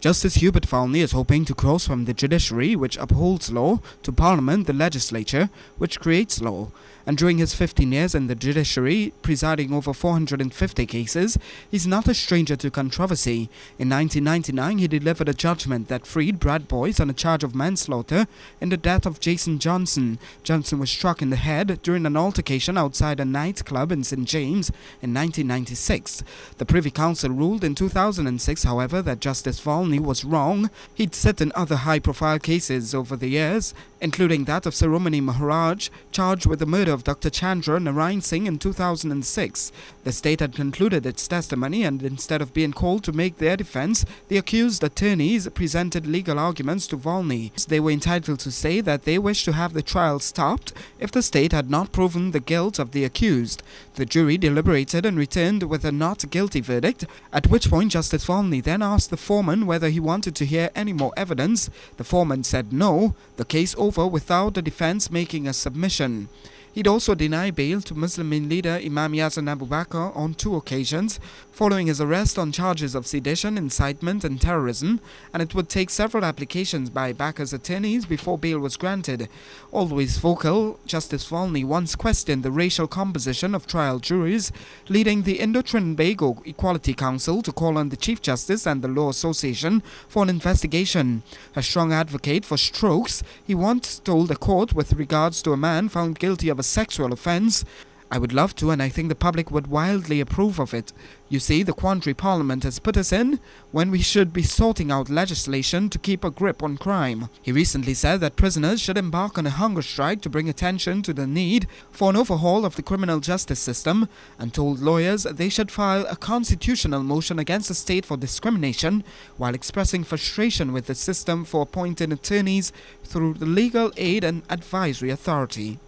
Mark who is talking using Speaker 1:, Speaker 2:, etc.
Speaker 1: Justice Herbert Volney is hoping to cross from the judiciary, which upholds law, to Parliament, the legislature, which creates law. And during his 15 years in the judiciary, presiding over 450 cases, he's not a stranger to controversy. In 1999, he delivered a judgment that freed Brad Boyce on a charge of manslaughter in the death of Jason Johnson. Johnson was struck in the head during an altercation outside a nightclub in St. James in 1996. The Privy Council ruled in 2006, however, that Justice Volney was wrong. He'd sit in other high-profile cases over the years, including that of Saromani Maharaj, charged with the murder of Dr. Chandra Narayan Singh in 2006. The state had concluded its testimony, and instead of being called to make their defense, the accused attorneys presented legal arguments to Volney. They were entitled to say that they wished to have the trial stopped if the state had not proven the guilt of the accused. The jury deliberated and returned with a not guilty verdict, at which point Justice Volney then asked the foreman whether he wanted to hear any more evidence. The foreman said no, the case over without the defense making a submission. He'd also denied bail to Muslim leader Imam Yasin Abu Bakr on 2 occasions, following his arrest on charges of sedition, incitement and terrorism, and it would take several applications by Bakr's attorneys before bail was granted. Always vocal, Justice Volney once questioned the racial composition of trial juries, leading the Indo-Trinbago Equality Council to call on the Chief Justice and the Law Association for an investigation. A strong advocate for strokes, he once told the court with regards to a man found guilty of a sexual offence, "I would love to, and I think the public would wildly approve of it. You see, the quandary Parliament has put us in when we should be sorting out legislation to keep a grip on crime." He recently said that prisoners should embark on a hunger strike to bring attention to the need for an overhaul of the criminal justice system, and told lawyers they should file a constitutional motion against the state for discrimination, while expressing frustration with the system for appointing attorneys through the Legal Aid and Advisory Authority.